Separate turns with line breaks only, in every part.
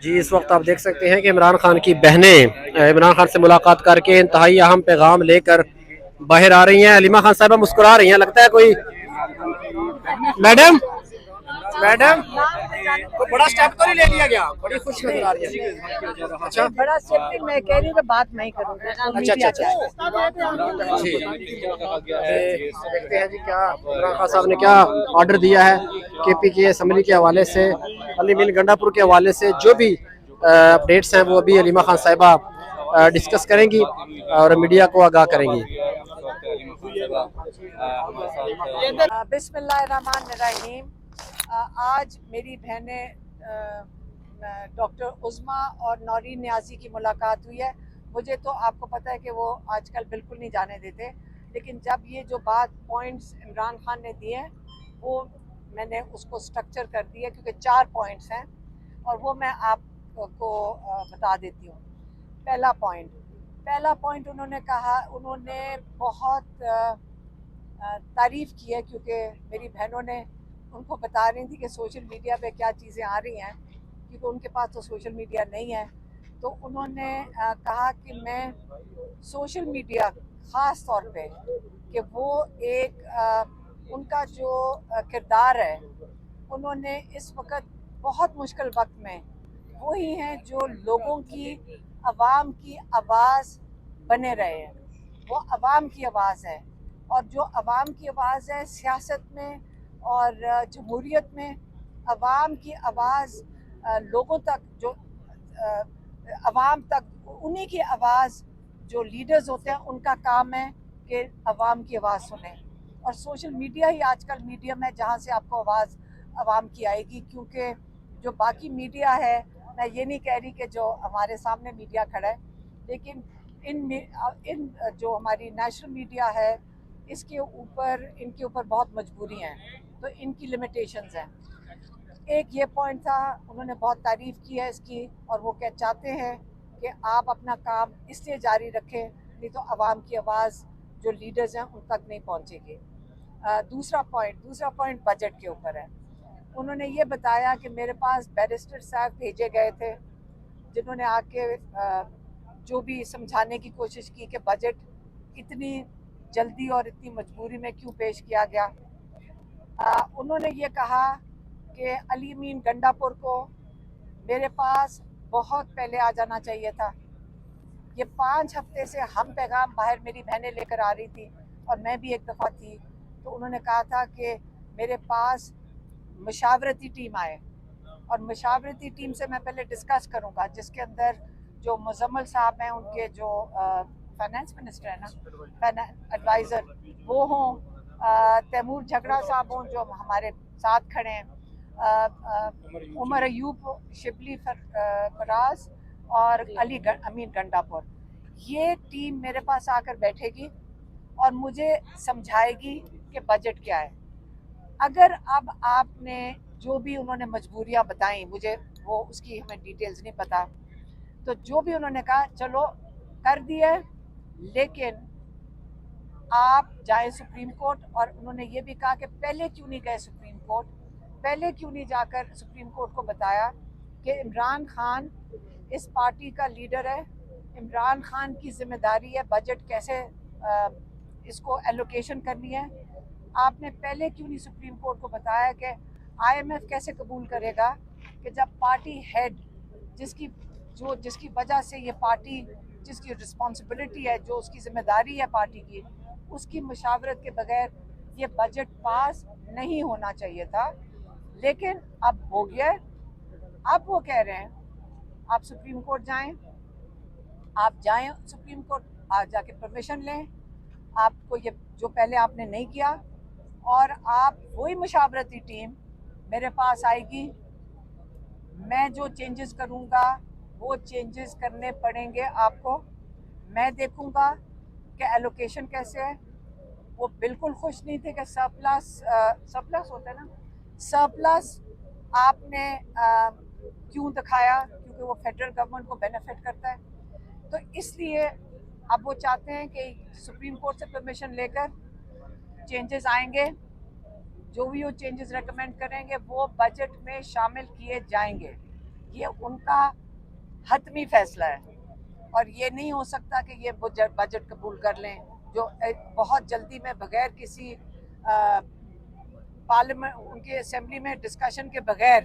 जी, इस वक्त आप देख सकते हैं कि इमरान खान की बहनें इमरान खान से मुलाकात करके इंतहाई अहम पैगाम लेकर बाहर आ रही हैं। अलीमा खान साहबा मुस्कुरा रही हैं, लगता है कोई मैडम मैडम कोई बड़ा स्टेप तो नहीं ले लिया गया, बड़ी खुश नजर आ रही है। अच्छा
बड़ा स्टेप नहीं, मैं कह रही हूँ कि बात मैं ही करूँगी।
अच्छा अच्छा अच्छा जी, देखते हैं जी क्या इमरान खान साहब ने क्या ऑर्डर दिया है केपी की असम्बली के हवाले से, अली मीन गंडापुर के हवाले से जो भी अपडेट्स हैं वो अभी अलीमा खान साहिबा डिस्कस करेंगी और मीडिया को आगाह करेंगी।
बिस्मिल्लाहिर्रहमानिर्रहीम। आज मेरी बहनें डॉक्टर उज़्मा और नौरीन न्याजी की मुलाकात हुई है। मुझे तो आपको पता है कि वो आजकल बिल्कुल नहीं जाने देते, लेकिन जब ये जो बात पॉइंट्स इमरान खान ने दिए हैं वो मैंने उसको स्ट्रक्चर कर दिया, क्योंकि 4 पॉइंट्स हैं और वो मैं आपको बता देती हूँ। पहला पॉइंट उन्होंने कहा, उन्होंने बहुत तारीफ़ की है, क्योंकि मेरी बहनों ने उनको बता रही थी कि सोशल मीडिया पे क्या चीज़ें आ रही हैं, क्योंकि उनके पास तो सोशल मीडिया नहीं है। तो उन्होंने कहा कि मैं सोशल मीडिया ख़ास तौर पे कि वो एक उनका जो किरदार है, उन्होंने इस वक्त बहुत मुश्किल वक्त में वही हैं जो लोगों की, आवाम की आवाज़ बने रहे हैं। वो आवाम की आवाज़ है, और जो आवाम की आवाज़ है सियासत में और जमहूरियत में, आवाम की आवाज़ लोगों तक, जो आवाम तक, उन्हीं की आवाज़, जो लीडर्स होते हैं उनका काम है कि आवाम की आवाज़ सुने। और सोशल मीडिया ही आजकल मीडियम है जहाँ से आपको आवाज़ आवाम की आएगी, क्योंकि जो बाकी मीडिया है, मैं ये नहीं कह रही कि जो हमारे सामने मीडिया खड़ा है, लेकिन इन जो हमारी नेशनल मीडिया है इसके ऊपर, इनके ऊपर बहुत मजबूरी हैं, तो इनकी लिमिटेशंस हैं। एक ये पॉइंट था, उन्होंने बहुत तारीफ़ की है इसकी, और वो क्या चाहते हैं कि आप अपना काम इसलिए जारी रखें, नहीं तो आवाम की आवाज़ जो लीडर्स हैं उन तक नहीं पहुंचेगी। दूसरा पॉइंट बजट के ऊपर है। उन्होंने ये बताया कि मेरे पास बैरिस्टर साहब भेजे गए थे, जिन्होंने आके जो भी समझाने की कोशिश की कि बजट इतनी जल्दी और इतनी मजबूरी में क्यों पेश किया गया। उन्होंने ये कहा कि अली मीन गंडापुर को मेरे पास बहुत पहले आ जाना चाहिए था। ये 5 हफ्ते से हम पैगाम बाहर मेरी बहनें लेकर आ रही थी, और मैं भी एक दफ़ा थी, तो उन्होंने कहा था कि मेरे पास मशावरती टीम आए, और मशावरती टीम से मैं पहले डिस्कस करूँगा, जिसके अंदर जो मुजम्मल साहब हैं, उनके जो फाइनेंस मिनिस्टर है ना, एडवाइज़र, वो हों, तैमूर झगड़ा साहब हों जो हमारे साथ खड़े हैं, उमर अयूब, शिबली फराज और अमीन गंडापुर। ये टीम मेरे पास आकर बैठेगी और मुझे समझाएगी कि बजट क्या है। अगर अब आपने जो भी उन्होंने मजबूरियां बताई, मुझे वो उसकी हमें डिटेल्स नहीं पता, तो जो भी उन्होंने कहा चलो कर दिया, लेकिन आप जाए सुप्रीम कोर्ट। और उन्होंने ये भी कहा कि पहले क्यों नहीं गए सुप्रीम कोर्ट, पहले क्यों नहीं जाकर सुप्रीम कोर्ट को बताया कि इमरान खान इस पार्टी का लीडर है, इमरान खान की जिम्मेदारी है बजट कैसे इसको एलोकेशन करनी है। आपने पहले क्यों नहीं सुप्रीम कोर्ट को बताया कि आईएमएफ कैसे कबूल करेगा कि जब पार्टी हेड, जिसकी वजह से ये पार्टी, जिसकी रिस्पॉन्सिबिलिटी है, जो उसकी जिम्मेदारी है पार्टी की, उसकी मशावरत के बगैर ये बजट पास नहीं होना चाहिए था, लेकिन अब हो गया। अब वो कह रहे हैं आप सुप्रीम कोर्ट जाएं, आप जाएं सुप्रीम कोर्ट, आज जाके परमिशन लें, आपको ये जो पहले आपने नहीं किया, और आप वही मशावरती टीम मेरे पास आएगी, मैं जो चेंजेस करूँगा वो चेंजेस करने पड़ेंगे आपको, मैं देखूँगा कि एलोकेशन कैसे है। वो बिल्कुल खुश नहीं थे कि सरप्लस होता है ना, सरप्लस आपने क्यों दिखाया, क्योंकि वो फेडरल गवर्नमेंट को बेनिफिट करता है। तो इसलिए अब वो चाहते हैं कि सुप्रीम कोर्ट से परमिशन लेकर चेंजेस आएंगे, जो भी वो चेंजेस रेकमेंड करेंगे वो बजट में शामिल किए जाएंगे। ये उनका हतमी फैसला है और ये नहीं हो सकता कि ये बजट कबूल कर लें जो बहुत जल्दी में बगैर किसी पार्लियामेंट उनके असेंबली में डिस्कशन के बगैर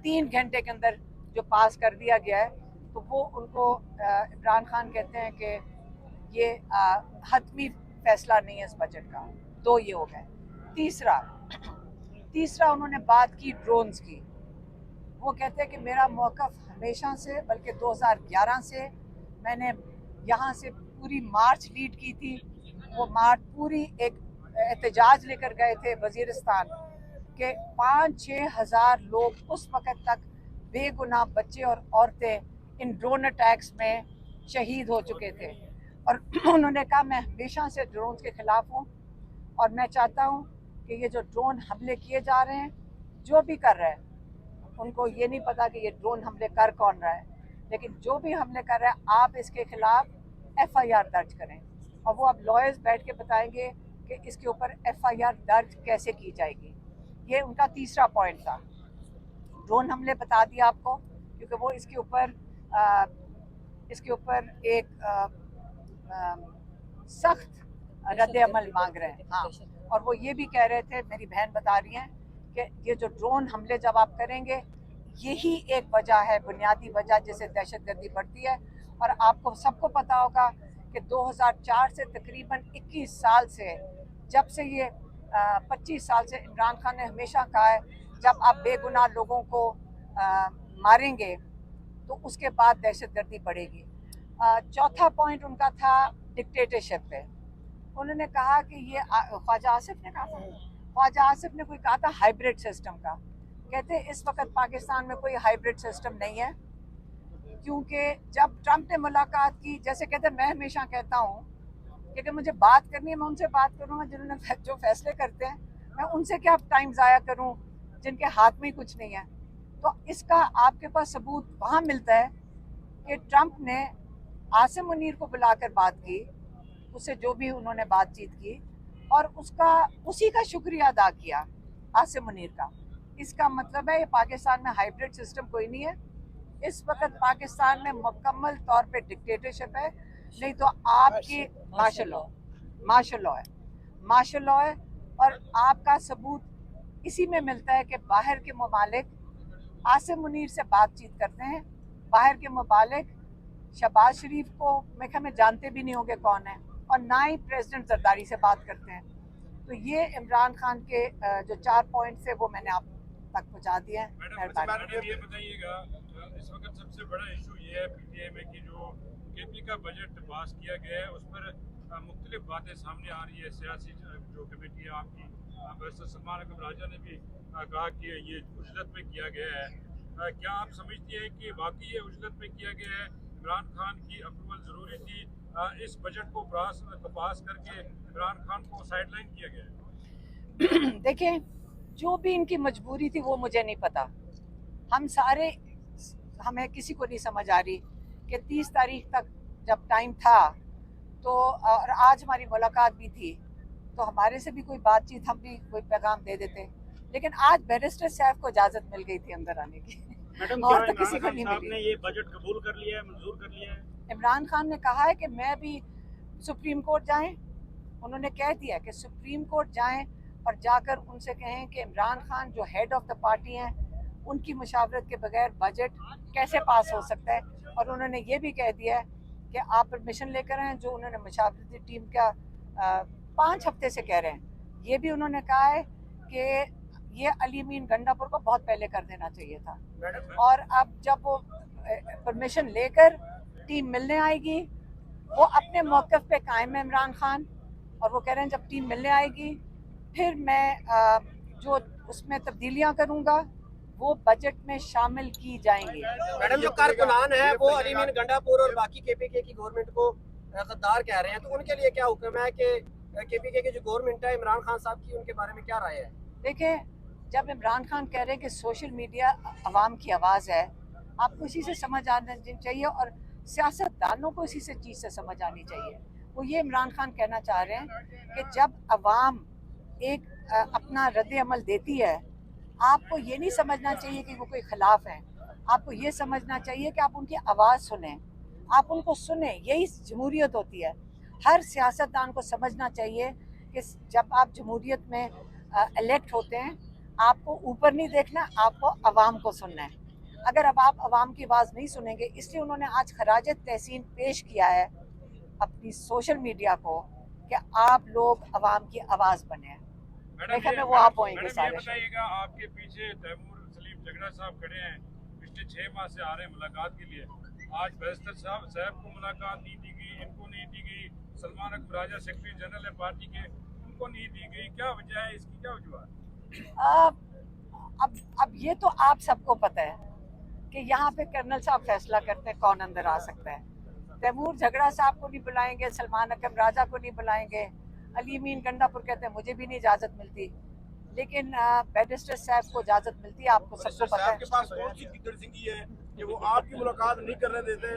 3 घंटे के अंदर जो पास कर दिया गया है। तो वो उनको इमरान खान कहते हैं कि ये हतमी फैसला नहीं है इस बजट का। दो ये हो गए। तीसरा उन्होंने बात की ड्रोन्स की। वो कहते हैं कि मेरा मौक़िफ़ हमेशा से, बल्कि 2011 से मैंने यहाँ से पूरी मार्च लीड की थी। वो मार्च पूरी एक एहतजाज लेकर गए थे वज़ीरिस्तान के 5-6 हज़ार लोग उस वक़्त तक बेगुनाह बच्चे और औरतें इन ड्रोन अटैक्स में शहीद हो चुके थे। और उन्होंने कहा मैं हमेशा से ड्रोन के ख़िलाफ़ हूँ और मैं चाहता हूँ कि ये जो ड्रोन हमले किए जा रहे हैं, जो भी कर रहे हैं, उनको ये नहीं पता कि ये ड्रोन हमले कर कौन रहा है, लेकिन जो भी हमले कर रहा है आप इसके खिलाफ FIR दर्ज करें। और वो अब लॉयर्स बैठ के बताएंगे कि इसके ऊपर FIR दर्ज कैसे की जाएगी। ये उनका तीसरा पॉइंट था। ड्रोन हमले बता दिया आपको, क्योंकि वो इसके ऊपर एक सख्त रद्द अमल मांग रहे हैं। हाँ, और वो ये भी कह रहे थे, मेरी बहन बता रही हैं कि ये जो ड्रोन हमले जब आप करेंगे, यही एक वजह है, बुनियादी वजह जिससे दहशतगर्दी बढ़ती है। और आपको सबको पता होगा कि 2004 से तकरीबन 21 साल से, जब से ये 25 साल से इमरान खान ने हमेशा कहा है जब आप बेगुनाह लोगों को मारेंगे तो उसके बाद दहशतगर्दी बढ़ेगी। चौथा पॉइंट उनका था डिक्टेटरशिप पे। उन्होंने कहा कि ये ख्वाजा आसिफ ने कहा था, ख्वाजा आसिफ ने कोई कहा था हाइब्रिड सिस्टम का। कहते इस वक्त पाकिस्तान में कोई हाइब्रिड सिस्टम नहीं है, क्योंकि जब ट्रंप ने मुलाकात की, जैसे कहते मैं हमेशा कहता हूँ कि अगर मुझे बात करनी है मैं उनसे बात करूँगा जिन्होंने जो फैसले करते हैं, मैं उनसे क्या टाइम ज़ाया करूँ जिनके हाथ में ही कुछ नहीं है। तो इसका आपके पास सबूत वहाँ मिलता है कि ट्रंप ने आसिम मुनीर को बुलाकर बात की, उससे जो भी उन्होंने बातचीत की, और उसी का शुक्रिया अदा किया आसिम मुनीर का। इसका मतलब है ये पाकिस्तान में हाइब्रिड सिस्टम कोई नहीं है। इस वक्त पाकिस्तान में मुकम्मल तौर पे डिक्टेटरशिप है, नहीं तो आपकी मार्शल लॉ है। और आपका सबूत इसी में मिलता है कि बाहर के ममालिक आसिम मुनीर से बातचीत करते हैं। बाहर के ममालिक शहबाज शरीफ को मैं ख्याल में जानते भी नहीं होंगे कौन है, और ना ही प्रेसिडेंट जरदारी से बात करते हैं। तो ये इमरान खान के जो 4 पॉइंट्स है वो मैंने आप तक पहुँचा दिए हैं।
मैडम ये बताइएगा, इस वक्त सबसे बड़ा इशू ये है PTI में कि जो KP का बजट पास किया गया है उस पर मुख्तलिफ बातें सामने आ रही है। सियासी जो कमेटी है आपकी, बैरिस्टर सलमान अकबर राजा ने भी कहा कि ये उजलत में किया गया है। क्या आप समझती हैं कि वाकई ये उजलत में किया गया है? इमरान खान की अप्रूवल ज़रूरी थी? इस बजट को पास करके इमरान खान को साइडलाइन किया गया है?
देखें, जो भी इनकी मजबूरी थी वो मुझे नहीं पता। हमें किसी को नहीं समझ आ रही कि 30 तारीख तक जब टाइम था तो, और आज हमारी मुलाकात भी थी, तो हमारे से भी कोई बातचीत, हम भी कोई पैगाम दे देते। लेकिन आज बैरिस्टर साहब को इजाज़त मिल गई थी अंदर आने की।
मैडम,
और तो किसी को नहीं मिली।
ने ये बजट कबूल कर लिया है, मंजूर कर लिया है?
इमरान खान ने कहा है कि मैं भी सुप्रीम कोर्ट जाएं। उन्होंने कह दिया कि सुप्रीम कोर्ट जाएं और जाकर उनसे कहें कि इमरान खान जो हेड ऑफ द पार्टी हैं, उनकी मुशावरत के बगैर बजट कैसे पास हो सकता है। और उन्होंने ये भी कह दिया है कि आप परमिशन लेकर आएँ, जो उन्होंने मुशावरती टीम का 5 हफ्ते से कह रहे हैं। ये भी उन्होंने कहा है कि ये अली अमीन गंडापुर को बहुत पहले कर देना चाहिए था। और अब जब वो परमिशन लेकर टीम मिलने आएगी, वो अपने मौक़िफ़ पे कायम है इमरान खान, और वो कह रहे हैं जब टीम मिलने आएगी फिर मैं जो उसमें तब्दीलियां करूंगा वो बजट में शामिल की जाएंगी।
मैडम, जो कारकुनान है वो अली अमीन गंडापुर और बाकी KPK की गवर्नमेंट को गद्दार कह रहे हैं, तो उनके लिए क्या हुक्म है कि KPK की जो गवर्नमेंट है इमरान खान साहब की, उनके बारे में क्या राय है?
देखें, जब इमरान खान कह रहे हैं कि सोशल मीडिया अवाम की आवाज़ है, आपको इसी से समझ आना चाहिए और सियासतदानों को इसी से चीज़ से समझ आनी चाहिए। वो ये इमरान खान कहना चाह रहे हैं कि जब अवाम एक अपना रद्द अमल देती है, आपको ये नहीं समझना चाहिए कि वो कोई खिलाफ है। आपको ये समझना चाहिए कि आप उनकी आवाज़ सुने, आप उनको सुने, यही जमहूरियत होती है। हर सियासतदान को समझना चाहिए कि जब आप जमहूरियत में इलेक्ट होते हैं, आपको ऊपर नहीं देखना, आपको आवाम को सुनना है। अगर अब आप आवाम की आवाज़ नहीं सुनेंगे, इसलिए उन्होंने आज खराज तहसीन पेश किया है अपनी सोशल मीडिया को कि आप लोग आवाम की आवाज़ बने। मेरे ख्याल में वो आप होंगे
मैडम ये
सारे।
बताइएगा, आपके पीछे तैमूर सलीम झगड़ा साहब खड़े हैं, पिछले 6 माह से आ रहे हैं मुलाकात के लिए। आज बैरिस्टर साहब को मुलाकात नहीं दी गई, इनको नहीं दी गई। सलमान अकबर राजा सेक्रेटरी जनरल है पार्टी के, उनको नहीं दी गई। क्या वजह है इसकी, क्या वजूहत?
अब ये तो आप सबको पता है कि यहाँ पे कर्नल साहब फैसला करते हैं कौन अंदर आ सकता है। तैमूर झगड़ा साहब को नहीं बुलाएंगे, सलमान अकबर राजा को नहीं बुलाएंगे, अली मीन गंडापुर कहते हैं मुझे भी नहीं इजाज़त मिलती, लेकिन बैरिस्टर साहब को इजाज़त मिलती है। आपको सबको पता है
के पास कौन सी गिद्दड़ सिंगी है कि वो आपकी मुलाकात नहीं करने देते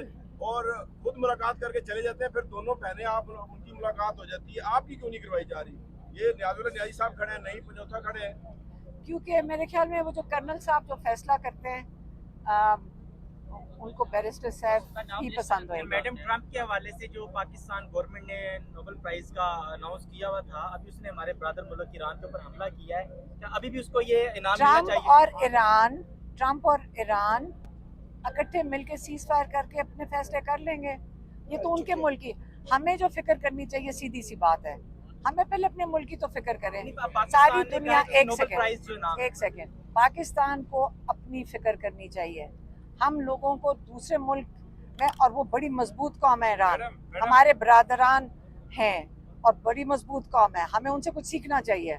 और खुद मुलाकात करके चले जाते हैं, फिर दोनों बहनें आप उनकी मुलाकात हो जाती है, आपकी क्यों नहीं करवाई जा रही? ये न्याजुल न्याजी साहब खड़े हैं, नहीं पंजोथा खड़े हैं।
क्योंकि मेरे ख्याल में वो जो कर्नल साहब जो फैसला करते हैं उनको बैरिस्टर साहब ही पसंद होगा।
मैडम ट्रंप के हवाले से जो पाकिस्तान गवर्नमेंट ने नोबेल प्राइज का अनाउंस किया हुआ था, अभी उसने हमारे ब्रदर मुल्क ईरान के ऊपर हमला किया है, क्या अभी भी उसको ये इनाम मिलना चाहिए?
ट्रंप और ईरान इकट्ठे मिलकर सीज फायर करके अपने फैसले कर लेंगे। ये तो उनके मुल्क की, हमें जो फिक्र करनी चाहिए सीधी सी बात है, हमें पहले अपने मुल्क की तो फिक्र करें। सारी दुनिया एक सेकेंड पाकिस्तान को अपनी फिक्र करनी चाहिए। हम लोगों को दूसरे मुल्क में, और वो बड़ी मजबूत कौम है ईरान, हमारे बरादरान हैं और बड़ी मजबूत कौम है, हमें उनसे कुछ सीखना चाहिए।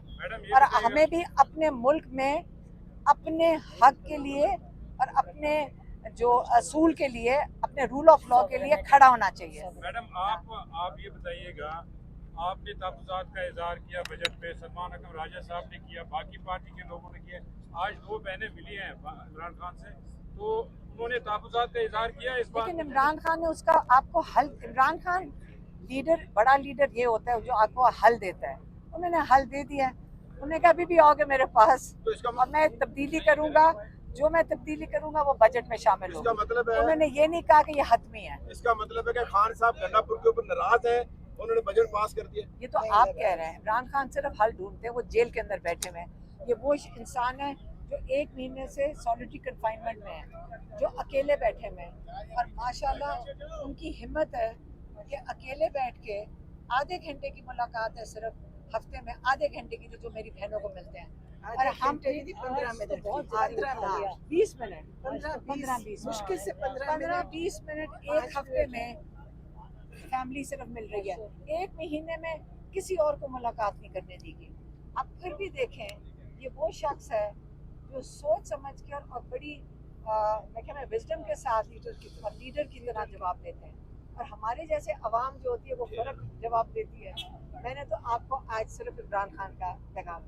और हमें भी अपने मुल्क में अपने हक के लिए और अपने जो असूल के लिए, अपने रूल ऑफ लॉ के लिए खड़ा होना चाहिए।
मैडम आप ये बताइएगा, आपने तहफ़्फ़ुज़ात का इज़हार किया बजट पे, सलमान अकबर राजा साहब ने किया, बाकी पार्टी के लोगों ने किया। आज 2 बहनें मिली हैं इमरान खान से, तो उन्होंने तहफ़्फ़ुज़ात का इज़हार किया इस बात।
लेकिन इमरान खान ने उसका आपको हल, इमरान खान लीडर, बड़ा लीडर ये होता है जो आपको हल देता है। उन्होंने हल दे दिया है, उन्होंने कहा अभी भी आओगे मेरे पास और मैं तब्दीली करूंगा, जो मैं तब्दीली करूंगा वो बजट में शामिल होगा।
मतलब है,
उन्होंने ये नहीं कहा कि ये हतमी है।
इसका मतलब है कि खान साहब गंडापुर के ऊपर नाराज है, उन्होंने बजट पास कर दिया।
ये तो आप कह रहे हैं, इमरान खान सिर्फ हल ढूंढते हैं, वो जेल के अंदर बैठे हुए हैं। ये वो इंसान है जो 1 महीने से सॉलिटरी कन्फाइनमेंट में है, जो अकेले बैठे हुए हैं, और माशाल्लाह उनकी हिम्मत है कि अकेले बैठ के आधे घंटे की मुलाकात है, सिर्फ हफ्ते में आधे घंटे की, जो मेरी बहनों को मिलते हैं। और हम 15 मिनट, 20 मिनट, 15-20 मुश्किल से 15-20 मिनट एक हफ्ते में फैमिली सिर्फ मिल रही है। 1 महीने में किसी और को मुलाकात नहीं करने देगी। अब फिर भी देखें, ये वो शख्स है जो सोच समझ के और बड़ी विजडम के साथ लीडर की तरह जवाब देते हैं, और हमारे जैसे अवाम जो होती है वो फर्क जवाब देती है। मैंने तो आपको आज सिर्फ इमरान खान का पैगाम